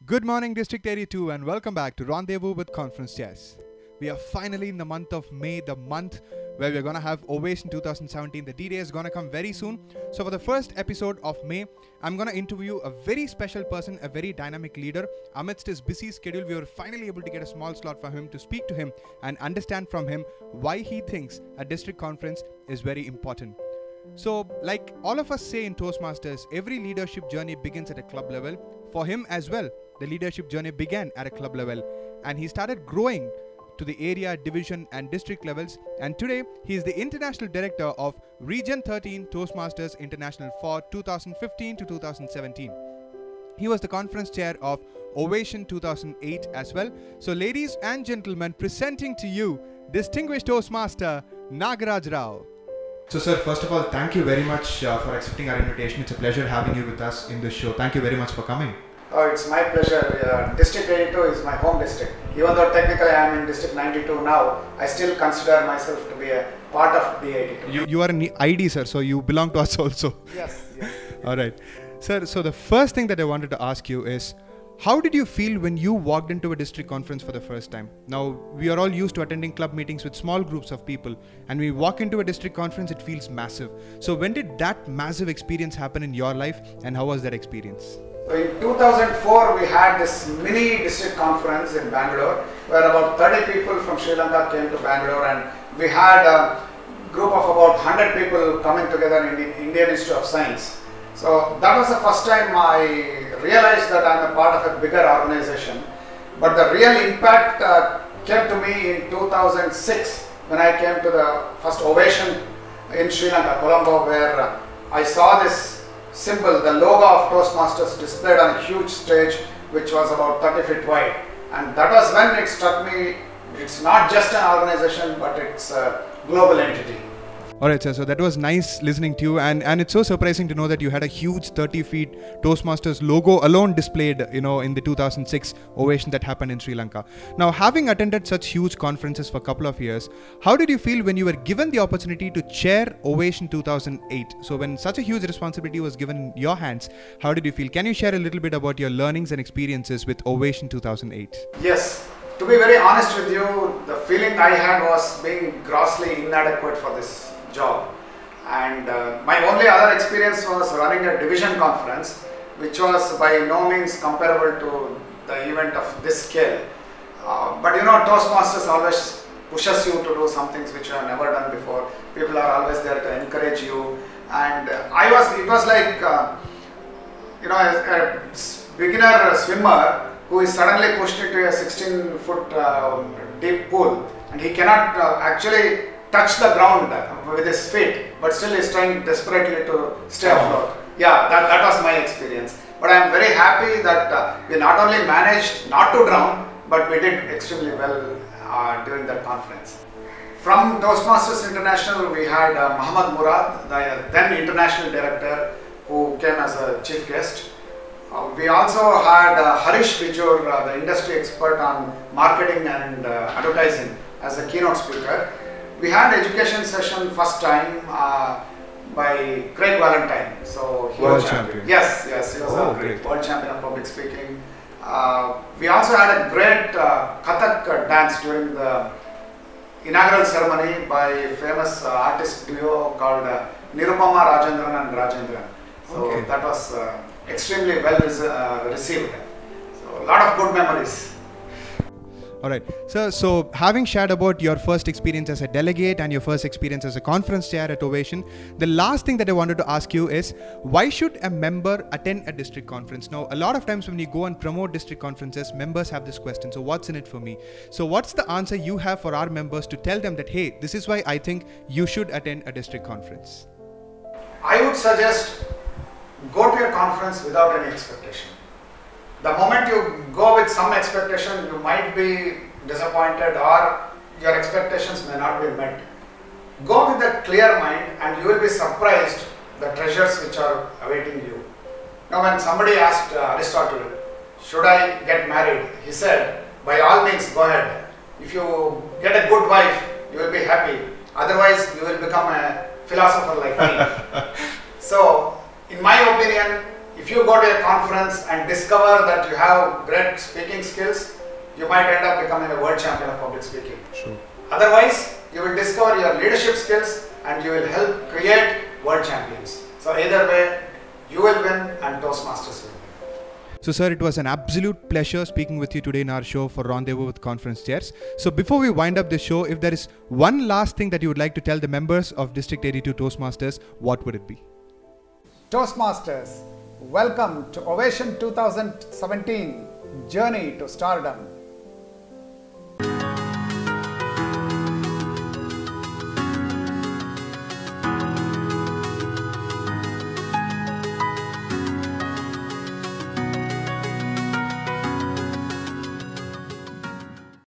Good morning, District 82, and welcome back to Rendezvous with Conference Chairs. We are finally in the month of May, the month where we're going to have Ovation 2017. The D-Day is going to come very soon. So for the first episode of May, I'm going to interview a very special person, a very dynamic leader. Amidst his busy schedule, we were finally able to get a small slot for him to speak to him and understand from him why he thinks a district conference is very important. So, like all of us say in Toastmasters, every leadership journey begins at a club level. For him as well, the leadership journey began at a club level, and he started growing to the area, division and district levels, and today he is the International Director of Region 13 Toastmasters International for 2015 to 2017. He was the conference chair of Ovation 2008 as well. So ladies and gentlemen, presenting to you distinguished Toastmaster Nagaraja. So sir, first of all, thank you very much for accepting our invitation. It's a pleasure having you with us in this show. Thank you very much for coming. Oh, it's my pleasure. District 82 is my home district. Even though technically I am in District 92 now, I still consider myself to be a part of D82. You are an ID, sir, so you belong to us also. Yes. Alright. Sir, so the first thing that I wanted to ask you is, how did you feel when you walked into a district conference for the first time? Now, we are all used to attending club meetings with small groups of people, and we walk into a district conference, it feels massive. So when did that massive experience happen in your life, and how was that experience? So in 2004, we had this mini district conference in Bangalore, where about 30 people from Sri Lanka came to Bangalore, and we had a group of about 100 people coming together in the Indian Institute of Science. So that was the first time I realized that I am a part of a bigger organization. But the real impact came to me in 2006 when I came to the first Ovation in Sri Lanka, Colombo, where I saw this symbol, the logo of Toastmasters displayed on a huge stage which was about 30 feet wide. And that was when it struck me, it's not just an organization, but it's a global entity. Alright sir, so that was nice listening to you, and it's so surprising to know that you had a huge 30 feet Toastmasters logo alone displayed, in the 2006 Ovation that happened in Sri Lanka. Now, having attended such huge conferences for a couple of years, how did you feel when you were given the opportunity to chair Ovation 2008? So when such a huge responsibility was given in your hands, how did you feel? Can you share a little bit about your learnings and experiences with Ovation 2008? Yes. To be very honest with you, the feeling I had was being grossly inadequate for this job, and my only other experience was running a division conference, which was by no means comparable to the event of this scale. But Toastmasters always pushes you to do some things which you have never done before. People are always there to encourage you, and it was like a beginner swimmer who is suddenly pushed into a 16-foot deep pool, and he cannot actually touch the ground with his feet, but still is trying desperately to stay afloat. Yeah, that was my experience. But I am very happy that we not only managed not to drown, but we did extremely well during that conference. From Toastmasters International, we had Muhammad Murad, the then International Director, who came as a chief guest. We also had Harish Bijur, the industry expert on marketing and advertising, as a keynote speaker. We had education session first time by Craig Valentine. So he world was champion. Yes, he was a great world champion of public speaking. We also had a great Kathak dance during the inaugural ceremony by a famous artist duo called Nirupama Rajendran and Rajendran. So that was extremely well received. So a lot of good memories. Alright, so having shared about your first experience as a delegate and your first experience as a conference chair at Ovation, the last thing that I wanted to ask you is, why should a member attend a district conference? Now, a lot of times when you go and promote district conferences, members have this question, so what's in it for me? So what's the answer you have for our members to tell them that, hey, this is why I think you should attend a district conference? I would suggest go to a conference without any expectation. The moment you go with some expectation, you might be disappointed or your expectations may not be met. Go with a clear mind and you will be surprised the treasures which are awaiting you. Now when somebody asked Aristotle, should I get married? He said, by all means go ahead. If you get a good wife, you will be happy. Otherwise, you will become a philosopher like me. So, in my opinion, if you go to a conference and discover that you have great speaking skills, you might end up becoming a world champion of public speaking. Sure. Otherwise, you will discover your leadership skills and you will help create world champions. So either way, you will win and Toastmasters will win. So sir, it was an absolute pleasure speaking with you today in our show for Rendezvous with Conference Chairs. So before we wind up the show, if there is one last thing that you would like to tell the members of District 82 Toastmasters, what would it be? Toastmasters, welcome to Ovation 2017 Journey to Stardom.